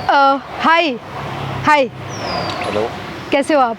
हाय हाय। Hello. कैसे हो आप?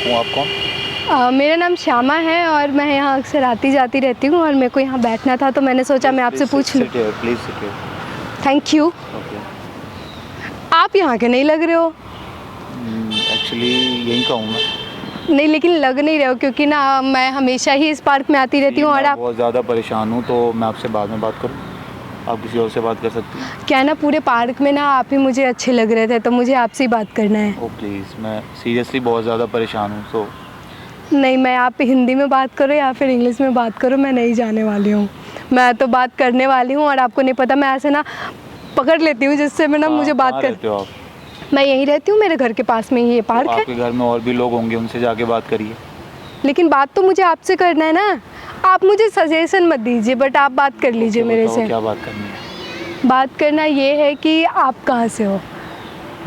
हूँ, आप कौन? मेरा नाम श्यामा है और मैं यहाँ अक्सर आती जाती रहती हूँ और मेरे को यहाँ बैठना था तो मैंने सोचा मैं आपसे पूछ लूँ। Please sit. Thank you. Okay. आप यहाँ के नहीं लग रहे हो। एक्चुअली यहीं का हूँ मैं। नहीं, लेकिन लग नहीं रहे हो क्योंकि ना मैं हमेशा ही इस पार्क में आती रहती हूँ और मैं आप बहुत ज़्यादा परेशान हूँ तो मैं आपसे बाद में बात करूँ, आप किसी और से बात कर सकती हैं। क्या ना पूरे पार्क में ना आप ही मुझे अच्छे लग रहे थे तो मुझे आपसे ही बात करना है। ओ प्लीज़, मैं सीरियसली बहुत ज़्यादा परेशान हूँ तो। नहीं, मैं आप हिंदी में बात करो या फिर इंग्लिश में बात करो, मैं नहीं जाने वाली हूँ। मैं तो बात करने वाली हूँ और आपको नहीं पता मैं ऐसे ना पकड़ लेती हूँ जिससे मैं ना मुझे बात कर। रहते हो आप? मैं यहीं रहती हूँ, मेरे घर के पास में ही ये पार्क है। आपके घर में और भी लोग होंगे, उनसे जाके बात करिए। लेकिन बात तो मुझे आपसे करना है ना। आप मुझे सजेशन मत दीजिए बट आप बात कर लीजिए मेरे से। क्या बात करनी है? बात करना ये है कि आप कहाँ से हो?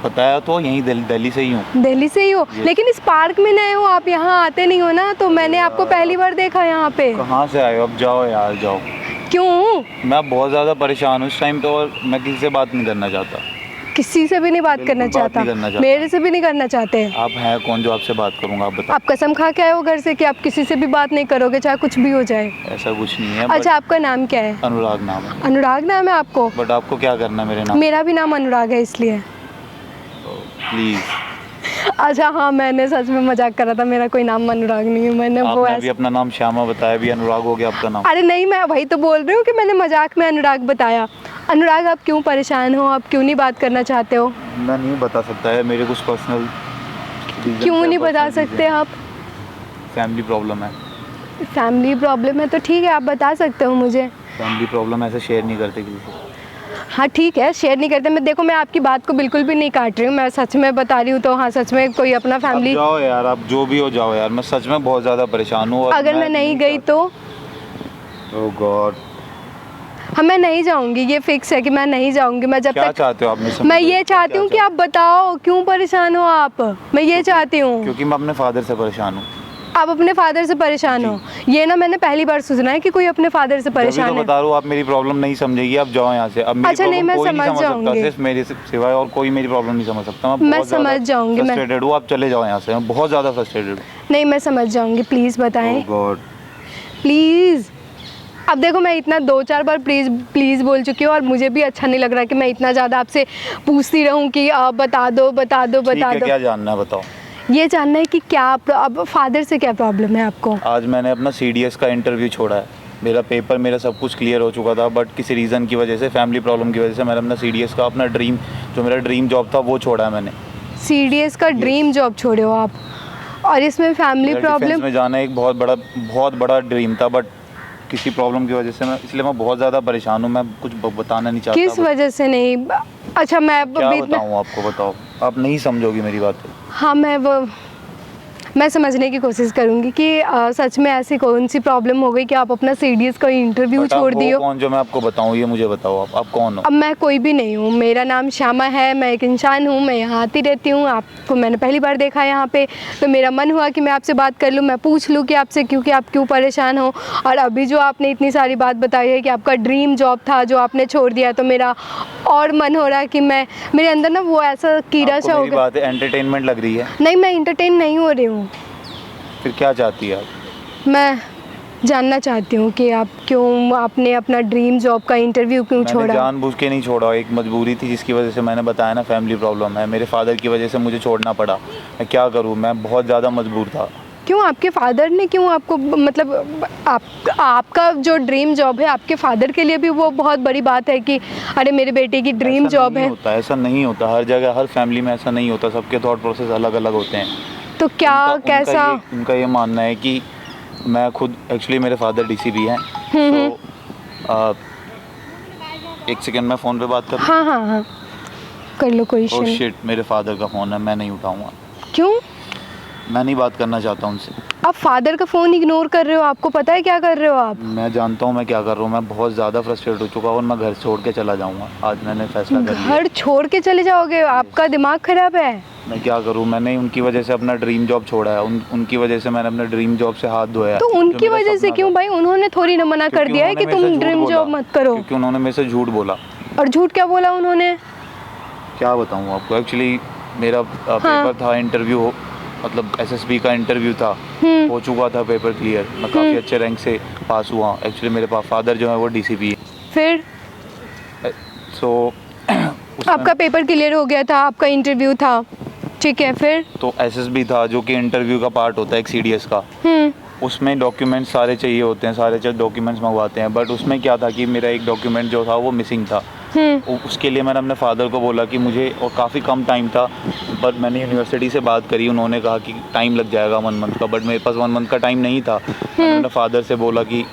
बताया तो, यहीं दिल्ली से ही हूँ। दिल्ली से ही हो, लेकिन इस पार्क में नए हो आप, यहाँ आते नहीं हो ना, तो मैंने आपको पहली बार देखा यहाँ पे। कहाँ से आए हो? अब जाओ यार जाओ। क्यों? मैं बहुत ज़्यादा परेशान हूँ इस टाइम पे और मैं किसी से बात नहीं करना चाहता। किसी से भी नहीं बात करना चाहता? मेरे से भी नहीं करना चाहते? आप हैं कौन जो आपसे बात करूंगा? आप बताओ। आप कसम खा के आए हो घर से कि आप किसी से भी बात नहीं करोगे चाहे कुछ भी हो जाए? ऐसा कुछ नहीं है। अच्छा, आपका नाम क्या है? अनुराग नाम है। अनुराग नाम है आपको? बट आपको क्या करना है मेरे नाम? मेरा भी नाम अनुराग है इसलिए। प्लीज़। अच्छा हाँ, मैंने सच में मजाक करा था, मेरा कोई नाम अनुराग नहीं है। मैंने वो भी अपना नाम श्यामा बताया, भी अनुराग हो गया आपका नाम। अरे नहीं, मैं वही तो बोल रही हूँ कि मैंने मजाक में अनुराग बताया। अनुराग, आप क्यों परेशान हो? आप क्यों नहीं बात करना चाहते हो? मैं नहीं बता सकता है, मेरे कुछ पर्सनल। क्यों नहीं बता सकते आप? फैमिली प्रॉब्लम है। फैमिली प्रॉब्लम है तो ठीक है, आप बता सकते हो मुझे। फैमिली प्रॉब्लम ऐसे शेयर नहीं करते किसी से। हाँ ठीक है, शेयर नहीं करते। मैं देखो, मैं आपकी बात को बिल्कुल भी नहीं काट रही हूँ, मैं सच में बता रही हूँ। तो हाँ, सच में कोई अपना फैमिली। जाओ यार, आप जो भी हो जाओ यार, मैं सच में बहुत ज़्यादा परेशान हूँ। अगर मैं नहीं गई तो? ओह गॉड। हाँ, मैं नहीं जाऊँगी, ये फिक्स है कि मैं नहीं जाऊँगी। मैं जब क्या तक चाहते हो आप मुझसे? मैं ये चाहती हूँ कि आप बताओ क्यों परेशान हो आप। मैं ये चाहती हूँ क्योंकि मैं अपने फादर से परेशान हूँ। आप अपने फादर से परेशान हो? ये ना मैंने पहली बार सुना है कि कोई अपने फादर से परेशान है। बता रहा हूँ, आप मेरी प्रॉब्लम नहीं समझेगी, आप जाओ यहाँ से। अब मेरी अच्छा नहीं, मैं समझ जाऊँगी। सिर्फ मेरे सिवाय और कोई मेरी प्रॉब्लम नहीं समझ सकता। मैं समझ जाऊँगी। मैं फ्रस्ट्रेटेड हूँ, आप चले जाओ यहाँ से। मैं बहुत ज़्यादा फ्रस्ट्रेटेड हूँ। नहीं, मैं समझ जाऊँगी, प्लीज़ बताएं। ओह गॉड। प्लीज़। अब देखो, मैं इतना 2-4 बार प्लीज़ प्लीज़ बोल चुकी हूँ और मुझे भी अच्छा नहीं लग रहा कि मैं इतना ज़्यादा आपसे पूछती रहूँ कि बता दो बता दो बता दो। क्या जानना है बताओ? ये जानना है कि क्या अब फादर से क्या प्रॉब्लम है आपको? आज मैंने अपना CDS का इंटरव्यू छोड़ा है। मेरा पेपर, मेरा सब कुछ क्लियर हो चुका था, बट किसी रीज़न की वजह से, फैमिली प्रॉब्लम की वजह से मैंने अपना CDS का, अपना ड्रीम, जो मेरा ड्रीम जॉब था वो छोड़ा है मैंने। CDS का ड्रीम जॉब छोड़े हो आप? और इसमें फैमिली प्रॉब्लम में जाना एक बहुत बड़ा ड्रीम था, बट किसी प्रॉब्लम की वजह से इसलिए मैं बहुत ज़्यादा परेशान हूँ। मैं कुछ बताना नहीं चाहता। किस वजह से नहीं? अच्छा, मैं क्या बताऊँ आपको? बताओ, आप नहीं समझोगी मेरी बात। हाँ, मैं समझने की कोशिश करूंगी कि सच में ऐसी कौन सी प्रॉब्लम हो गई कि आप अपना CDS का इंटरव्यू छोड़ दियो। कौन जो मैं आपको बताऊं, ये मुझे बताओ। आप कौन हो? अब मैं कोई भी नहीं हूँ, मेरा नाम श्यामा है, मैं एक इंसान हूँ, मैं यहाँ आती रहती हूँ। आपको मैंने पहली बार देखा यहाँ पे, तो मेरा मन हुआ कि मैं आपसे बात कर लूँ, मैं पूछ लूँ कि आपसे क्योंकि आप क्यों परेशान हो। और अभी जो आपने इतनी सारी बात बताई है कि आपका ड्रीम जॉब था जो आपने छोड़ दिया, तो मेरा और मन हो रहा है कि मेरे अंदर ना वो ऐसा कीड़ा सा हो गया। बात है, एंटरटेनमेंट लग रही है? नहीं, मैं एंटरटेन नहीं हो रही हूँ। फिर क्या चाहती है आप? मैं जानना चाहती हूँ कि आप क्यों, आपने अपना ड्रीम जॉब का इंटरव्यू क्यों छोड़ा? जानबूझ के नहीं छोड़ा, एक मजबूरी थी जिसकी वजह से, मैंने बताया ना, फैमिली प्रॉब्लम है। मेरे फादर की वजह से मुझे छोड़ना पड़ा। मैं क्या करूँ, मैं बहुत ज़्यादा मजबूर था। क्यों? आपके फादर ने क्यों आपको, मतलब आपका जो ड्रीम जॉब है आपके फादर के लिए भी वो बहुत बड़ी बात है कि अरे मेरे बेटे की ड्रीम जॉब है। ऐसा नहीं होता हर जगह, हर फैमिली में ऐसा नहीं होता। सबके थॉट प्रोसेस अलग अलग होते हैं। तो क्या कैसा? उनका ये मानना है कि मैं खुद, एक्चुअली मेरे फादर DCP हैं। तो एक सेकंड, मैं फ़ोन पे बात कर। हाँ कर लो, कोई इशू नहीं। शिट, मेरे फादर का फ़ोन है, मैं नहीं उठाऊंगा। क्यों? मैं नहीं बात करना चाहता उनसे। आप फादर का फ़ोन इग्नोर कर रहे हो? आपको पता है क्या कर रहे हो आप? मैं जानता हूँ मैं क्या कर रहा हूँ। मैं बहुत ज़्यादा फ्रस्ट्रेट हो चुका हूँ और मैं घर छोड़ के चला जाऊँगा। आज मैंने फैसला कर लिया। घर छोड़ के चले जाओगे? आपका दिमाग खराब है? मैं क्या करूँ, मैंने उनकी वजह से अपना ड्रीम जॉब छोड़ा है। उनकी वजह से मैंने अपने ड्रीम जॉब से हाथ धोया है। तो उनकी वजह से क्यों भाई? उन्होंने थोड़ी ना मना कर दिया है कि तुम ड्रीम जॉब मत करो। क्योंकि उन्होंने मेरे से झूठ बोला। और झूठ क्या बोला उन्होंने? क्या बताऊँ आपको, एक्चुअली मेरा पेपर था, इंटरव्यू मतलब एसएसबी का इंटरव्यू था, हो चुका था पेपर क्लियर, मैं काफ़ी अच्छे रैंक से पास हुआ। एक्चुअली मेरे पास फादर जो है वो डीसीपी है। फिर सो आपका पेपर क्लियर हो गया था, आपका इंटरव्यू था, ठीक है, फिर तो एसएसबी था जो कि इंटरव्यू का पार्ट होता है एक सीडीएस का, उसमें डॉक्यूमेंट्स सारे चाहिए होते हैं, सारे डॉक्यूमेंट्स मंगवाते हैं, बट उसमें क्या था कि मेरा एक डॉक्यूमेंट जो था वो मिसिंग था। उसके लिए मैंने अपने फादर को बोला कि मुझे, और काफ़ी कम टाइम था, बट मैंने यूनिवर्सिटी से बात करी, उन्होंने कहा कि टाइम लग जाएगा 1 मंथ का, बट मेरे पास 1 मंथ का टाइम नहीं था। मैंने अपने फादर से बोला कि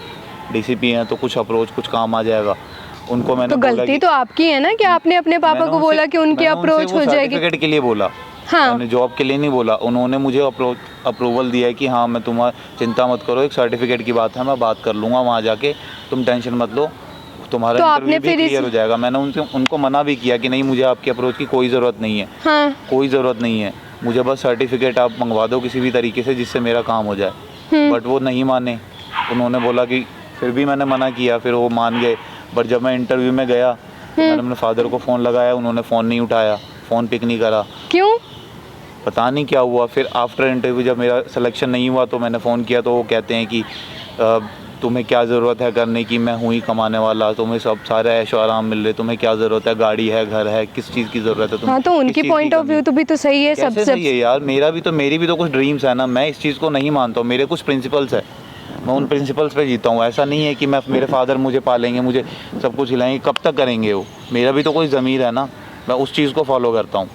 डीसीपी हैं तो कुछ अप्रोच, कुछ काम आ जाएगा। उनको मैंने तो गलती तो आपकी है ना कि आपने अपने पापा को बोला कि उनकी अप्रोच हो जाएगी। सर्टिफिकेट के लिए बोला, मैंने जॉब के लिए नहीं बोला। उन्होंने मुझे अप्रूवल दिया है कि हाँ मैं तुम्हारा चिंता मत करो, एक सर्टिफिकेट की बात है, मैं बात कर लूँगा वहाँ जाके, तुम टेंशन मत लो, तुम्हारा तो इंटरव्यू भी क्लियर हो जाएगा। मैंने उनको मना भी किया कि नहीं, मुझे आपकी अप्रोच की कोई ज़रूरत नहीं है। कोई ज़रूरत नहीं है, मुझे बस सर्टिफिकेट आप मंगवा दो किसी भी तरीके से जिससे मेरा काम हो जाए। बट वो नहीं माने, उन्होंने बोला कि, फिर भी मैंने मना किया, फिर वो मान गए। बट जब मैं इंटरव्यू में गया तो मैंने अपने फादर को फ़ोन लगाया, उन्होंने फ़ोन नहीं उठाया, फ़ोन पिक नहीं करा। क्यों? पता नहीं क्या हुआ। फिर आफ्टर इंटरव्यू जब मेरा सिलेक्शन नहीं हुआ तो मैंने फ़ोन किया, तो वो कहते हैं कि तुम्हें क्या ज़रूरत है करने की, मैं हूँ ही कमाने वाला, तुम्हें सब सारे ऐशो आराम मिल रहे, तुम्हें क्या ज़रूरत है, गाड़ी है, घर है, किस चीज़ की ज़रूरत है तुम्हें? हाँ, तो उनकी पॉइंट ऑफ व्यू तो भी तो सही है। सब सही है यार, मेरी भी तो कुछ ड्रीम्स है ना, मैं इस चीज़ को नहीं मानता हूँ, मेरे कुछ प्रिंसिपल्स है, मैं उन प्रिंसिपल्स पे जीता हूँ। ऐसा नहीं है कि मेरे फादर मुझे पालेंगे, मुझे सब कुछ खिलाएंगे, कब तक करेंगे वो? मेरा भी तो कोई ज़मीर है ना, मैं उस चीज़ को फॉलो करता हूँ।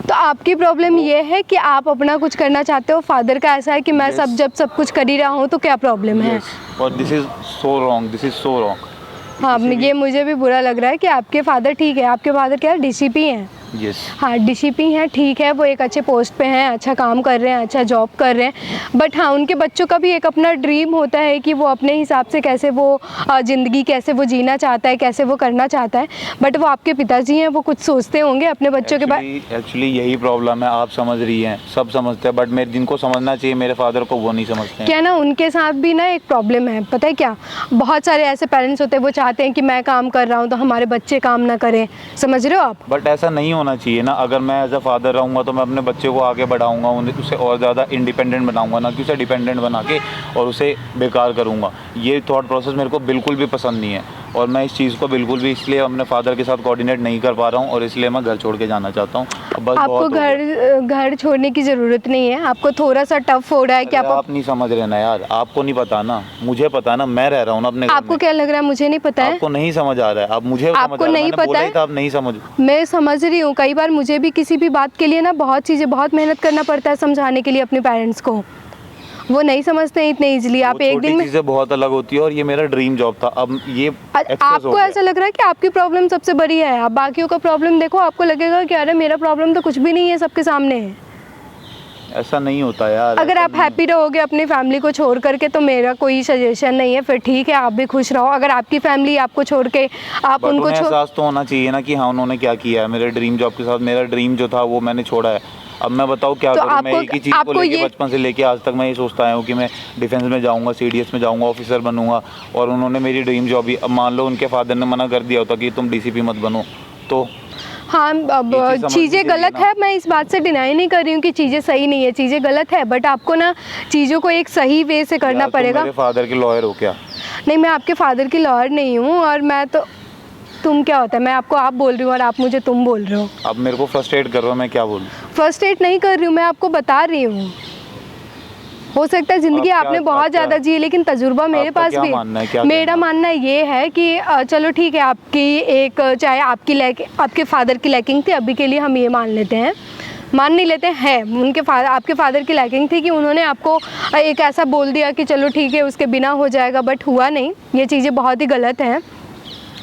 तो आपकी प्रॉब्लम ये है कि आप अपना कुछ करना चाहते हो, फादर का ऐसा है कि मैं सब कुछ कर ही रहा हूँ, तो क्या प्रॉब्लम है? और दिस इज़ सो रॉन्ग। हाँ, ये मुझे भी बुरा लग रहा है कि आपके फादर, ठीक है, आपके फादर क्या है, डीसीपी हैं। यस। हाँ, डीसीपी हैं, ठीक है, वो एक अच्छे पोस्ट पे हैं, अच्छा काम कर रहे हैं, अच्छा जॉब कर रहे हैं, बट हाँ, उनके बच्चों का भी एक अपना ड्रीम होता है कि वो अपने हिसाब से कैसे वो ज़िंदगी कैसे वो जीना चाहता है, कैसे वो करना चाहता है। बट वो आपके पिताजी हैं, वो कुछ सोचते होंगे अपने बच्चों के बारे। एक्चुअली यही प्रॉब्लम है, आप समझ रही हैं, सब समझते हैं, बट मेरे जिनको समझना चाहिए मेरे फादर को, वो नहीं समझते हैं। क्या ना, उनके साथ भी ना एक प्रॉब्लम है, पता है क्या, बहुत सारे ऐसे पेरेंट्स होते हैं, वो चाहते हैं कि मैं काम कर रहा हूँ तो हमारे बच्चे काम ना करें, समझ रहे हो आप? बट ऐसा नहीं होना चाहिए ना। अगर मैं एज अ फादर रहूँगा तो मैं अपने बच्चे को आगे बढ़ाऊँगा, उसे और ज़्यादा इंडिपेंडेंट बनाऊँगा, ना कि उसे डिपेंडेंट बना के और उसे बेकार करूँगा। ये थॉट प्रोसेस मेरे को बिल्कुल भी पसंद नहीं है, और मैं इस चीज़ को बिल्कुल भी इसलिए अपने फादर के साथ कोऑर्डिनेट नहीं कर पा रहा हूँ, और इसलिए मैं घर छोड़ के जाना चाहता हूँ। बस आपको घर छोड़ने की ज़रूरत नहीं है, आपको थोड़ा सा टफ हो रहा है कि आप नहीं समझ रहे ना यार, आपको नहीं पता ना, मुझे पता ना, मैं रह रहा हूँ ना अपने घर आपको में। क्या लग रहा है मुझे नहीं पता है? आपको नहीं समझ आ रहा है, अब मुझे आपको नहीं पता है, आप नहीं समझ। मैं समझ रही हूँ, कई बार मुझे भी किसी भी बात के लिए ना बहुत चीज़ें, बहुत मेहनत करना पड़ता है समझाने के लिए अपने पेरेंट्स को, वो नहीं समझते हैं इतने इजीली। आप एक दिन में, चीज़ें बहुत अलग होती है, और ये मेरा ड्रीम जॉब था, अब ये आपको ऐसा लग रहा है कि आपकी प्रॉब्लम सबसे बड़ी है, आप बाकियों का प्रॉब्लम देखो, आपको लगेगा कि अरे मेरा प्रॉब्लम तो कुछ भी नहीं है, सबके सामने है। ऐसा नहीं होता यार। अगर आप हैप्पी रहोगे अपनी फैमिली को छोड़ करके, तो मेरा कोई सजेशन नहीं है, फिर ठीक है, आप भी खुश रहो। अगर आपकी फैमिली आपको छोड़ के, आप उनको एहसास तो होना चाहिए ना कि हाँ उन्होंने क्या किया है मेरे ड्रीम जॉब के साथ। मेरा ड्रीम जो था वो मैंने छोड़ा है, अब मैं बताऊँ क्या तो करूँ? मैं एक ही चीज़ को लेके बचपन से लेके आज तक मैं ये सोचता आया हूँ कि मैं डिफेंस में जाऊँगा, सीडीएस में जाऊँगा, ऑफिसर बनूंगा, और उन्होंने मेरी ड्रीम जॉब ही, अब मान लो उनके फादर ने मना कर दिया होता कि तुम डीसीपी मत बनो, तो हाँ, अब चीज़ें गलत है, मैं इस बात से डिनाई नहीं कर रही हूँ कि चीज़ें सही नहीं है, चीज़ें गलत है, बट आपको ना चीज़ों को एक सही वे से करना पड़ेगा। मेरे फादर के लॉयर हो क्या? नहीं, मैं आपके फादर की लॉयर नहीं हूँ, और मैं तो, तुम क्या होता है, मैं आपको आप बोल रही हूँ और आप मुझे तुम बोल रहे हो। अब मेरे को फ्रस्ट्रेट कर रहे हो, मैं क्या बोलूँ? फ्रस्ट्रेट नहीं कर रही हूँ, मैं आपको बता रही हूँ, हो सकता है ज़िंदगी आपने बहुत ज़्यादा जी, लेकिन तजुर्बा मेरे पास भी। मेरा मानना ये है कि चलो ठीक है, आपकी एक, चाहे आपके फादर की लैकिंग थी, अभी के लिए हम ये मान लेते हैं, मान नहीं लेते हैं, आपके फादर की लैकिंग थी कि उन्होंने आपको एक ऐसा बोल दिया कि चलो ठीक है उसके बिना हो जाएगा, बट हुआ नहीं, ये चीज़ें बहुत ही गलत हैं।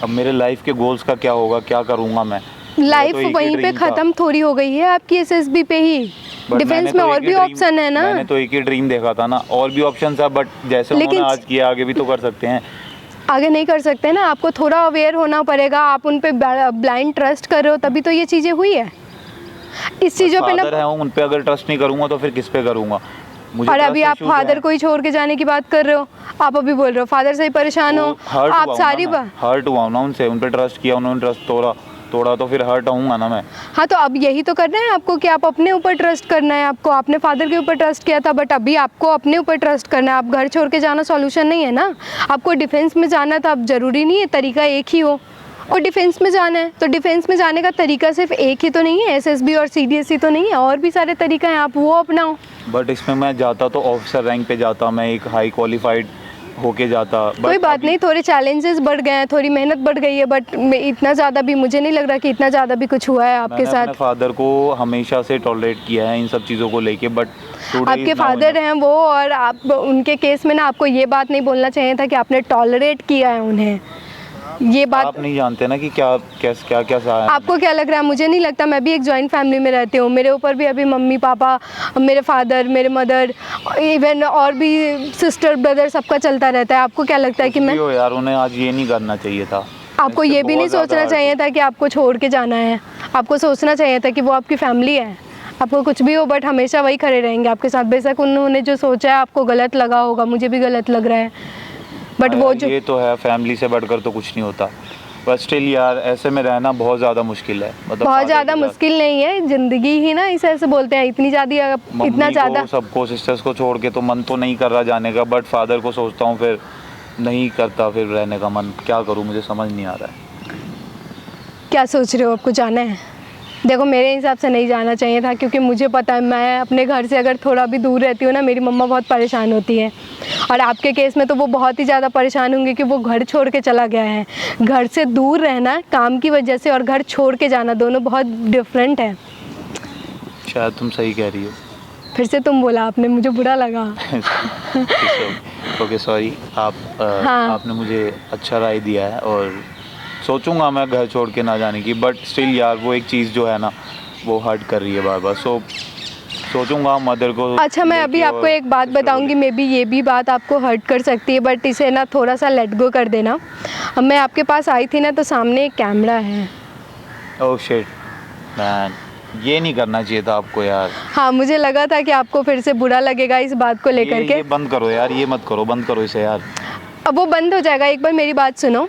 अब मेरे लाइफ के गोल्स का क्या होगा, क्या करूँगा मैं? लाइफ वहीं पे ख़त्म थोड़ी हो गई है आपकी एसएसबी पे ही, डिफेंस में और भी ऑप्शन है ना। मैंने तो एक ही ड्रीम देखा था ना, और भी ऑप्शन था, बट जैसे उन्होंने आज किया आगे भी तो कर सकते हैं। आगे नहीं कर सकते ना, आपको थोड़ा अवेयर होना पड़ेगा, आप उन पे ब्लाइंड ट्रस्ट कर रहे हो, तभी तो ये चीज़ें हुई है। इस चीज़ों पे ना, उन पे अगर ट्रस्ट नहीं करूँगा तो फिर किस पे करूँगा? और अभी आप फादर को ही छोड़ के जाने की बात कर रहे हो, आप अभी बोल रहे हो फादर से ही परेशान हो, आप सारी हर्ट हुआ ना उनसे, उन पे ट्रस्ट किया, उन्होंने ट्रस्ट तोड़ा, थोड़ा तो फिर हर्ट होऊंगा ना मैं। हाँ, तो अब यही तो करना है आपको कि आप अपने ऊपर ट्रस्ट करना है आपको। आपने फादर के ऊपर ट्रस्ट किया था, बट अभी आपको अपने ऊपर ट्रस्ट करना है। आप घर छोड़ के जाना सॉल्यूशन नहीं है ना। आपको डिफेंस में जाना था, अब ज़रूरी नहीं है तरीका एक ही हो। और डिफेंस में जाना है तो डिफेंस में जाने का तरीका सिर्फ एक ही तो नहीं है, एसएसबी और सीडीएसई तो नहीं है, और भी सारे तरीका हैं, आप वो अपनाओ। बट इसमें मैं जाता तो ऑफिसर रैंक पे जाता, मैं एक हाई क्वालिफाइड होके जाता। कोई बात नहीं, थोड़े चैलेंजेस बढ़ गए हैं, थोड़ी मेहनत बढ़ गई है, बट इतना ज़्यादा भी मुझे नहीं लग रहा कि इतना ज़्यादा भी कुछ हुआ है आपके मैंने साथ। अपने फादर को हमेशा से टॉलरेट किया है इन सब चीज़ों को लेके, बट आपके फादर हैं वो, और आप उनके केस में ना आपको ये बात नहीं बोलना चाहिए था कि आपने टॉलरेट किया है उन्हें। ये बात आप नहीं जानते ना कि क्या आपको क्या लग रहा है, मुझे नहीं लगता। मैं भी एक जॉइंट फैमिली में रहती हूँ, मेरे ऊपर भी अभी मम्मी पापा, मेरे फादर, मेरे मदर, इवन और भी सिस्टर ब्रदर, सबका चलता रहता है। आपको क्या लगता है कि मैं यार उन्हें आज ये नहीं करना चाहिए था। आपको ये भी नहीं सोचना चाहिए था कि आपको छोड़ के जाना है। आपको सोचना चाहिए था कि वो आपकी फैमिली है। आपको कुछ भी हो बट हमेशा वही खड़े रहेंगे आपके साथ। बेशक उन्होंने जो सोचा है आपको गलत लगा होगा, मुझे भी गलत लग रहा है, बट वो जो ये तो है, फैमिली से बढ़कर तो कुछ नहीं होता। बट स्टिल यार ऐसे में रहना बहुत ज़्यादा मुश्किल है। मतलब बहुत ज़्यादा मुश्किल नहीं है, ज़िंदगी ही ना इसे ऐसे बोलते हैं। इतना ज़्यादा सबको, सिस्टर्स को छोड़ के तो मन तो नहीं कर रहा जाने का, बट फादर को सोचता हूँ, फिर नहीं करता फिर रहने का मन। क्या करूँ, मुझे समझ नहीं आ रहा है। क्या सोच रहे हो, आपको जाना है? देखो मेरे हिसाब से नहीं जाना चाहिए था, क्योंकि मुझे पता है मैं अपने घर से अगर थोड़ा भी दूर रहती हूँ ना, मेरी मम्मा बहुत परेशान होती है। और आपके केस में तो वो बहुत ही ज़्यादा परेशान होंगे कि वो घर छोड़ के चला गया है। घर से दूर रहना काम की वजह से और घर छोड़ के जाना, दोनों बहुत डिफरेंट है। शायद तुम सही कह रही हो। फिर से तुम बोला आपने, मुझे बुरा लगा। Okay sorry. हाँ। आपने मुझे अच्छा राय दिया है और सोचूंगा मैं घर छोड़ के ना जाने की, बट स्टिल यार वो एक चीज़ जो है ना वो हर्ट कर रही है बार बार। सोचूंगा मदर को। अच्छा, मैं अभी आपको एक बात बताऊंगी, मे बी ये भी बात आपको हर्ट कर सकती है, बट इसे ना थोड़ा सा लेट गो कर देना। अब मैं आपके पास आई थी ना, तो सामने एक कैमरा है। ओह शिट मैन, ये नहीं करना चाहिए था आपको यार। हाँ, मुझे लगा था कि आपको फिर से बुरा लगेगा इस बात को लेकर के। ये बंद करो यार, ये मत करो, बंद करो इसे यार। अब वो बंद हो जाएगा, एक बार मेरी बात सुनो।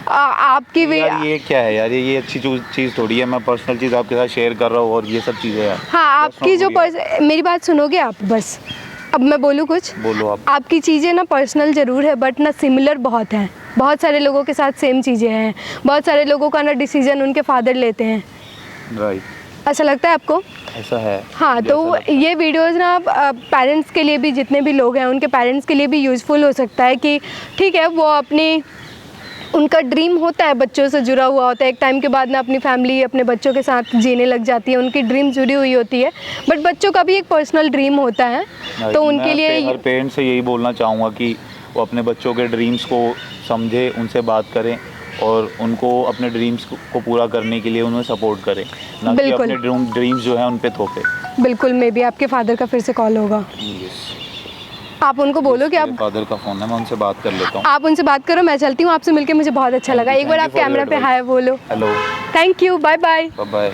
आपकी यार ये क्या है यार, ये अच्छी चीज़ थोड़ी है। मैं पर्सनल चीज़ आपके साथ शेयर कर रहा हूँ और ये सब चीज़ें यार। हाँ, आपकी जो मेरी बात सुनोगे आप बस? अब मैं बोलूँ कुछ? बोलो आप। आपकी चीज़ें ना पर्सनल ज़रूर है, बट ना सिमिलर बहुत हैं। बहुत सारे लोगों के साथ सेम चीज़ें हैं। बहुत सारे लोगों का ना डिसीजन उनके फादर लेते हैं। राइट। ऐसा लगता है आपको? ऐसा है। हाँ, तो ये वीडियोज़ ना पेरेंट्स के लिए भी, जितने भी लोग हैं उनके पेरेंट्स के लिए भी यूज़फुल हो सकता है कि ठीक है, वो अपनी, उनका ड्रीम होता है, बच्चों से जुड़ा हुआ होता है। एक टाइम के बाद ना अपनी फैमिली अपने बच्चों के साथ जीने लग जाती है, उनकी ड्रीम जुड़ी हुई होती है, बट बच्चों का भी एक पर्सनल ड्रीम होता है। तो उनके लिए हर पेरेंट्स से यही बोलना चाहूँगा कि वो अपने बच्चों के ड्रीम्स को समझे, उनसे बात करें और उनको अपने ड्रीम्स को पूरा करने के लिए उन्हें सपोर्ट करें, ना कि अपने ड्रीम्स जो है उन पे थोपे। बिल्कुल। मे बी आपके फादर का फिर से कॉल होगा। आप उनको बोलो कि आप, फादर का फ़ोन है, मैं उनसे बात कर लेता हूँ। आप उनसे बात करो, मैं चलती हूँ। आपसे मिलकर मुझे बहुत अच्छा लगा। एक बार आप कैमरा पे हाय बोलो। Hello. Thank you, bye bye. Bye bye.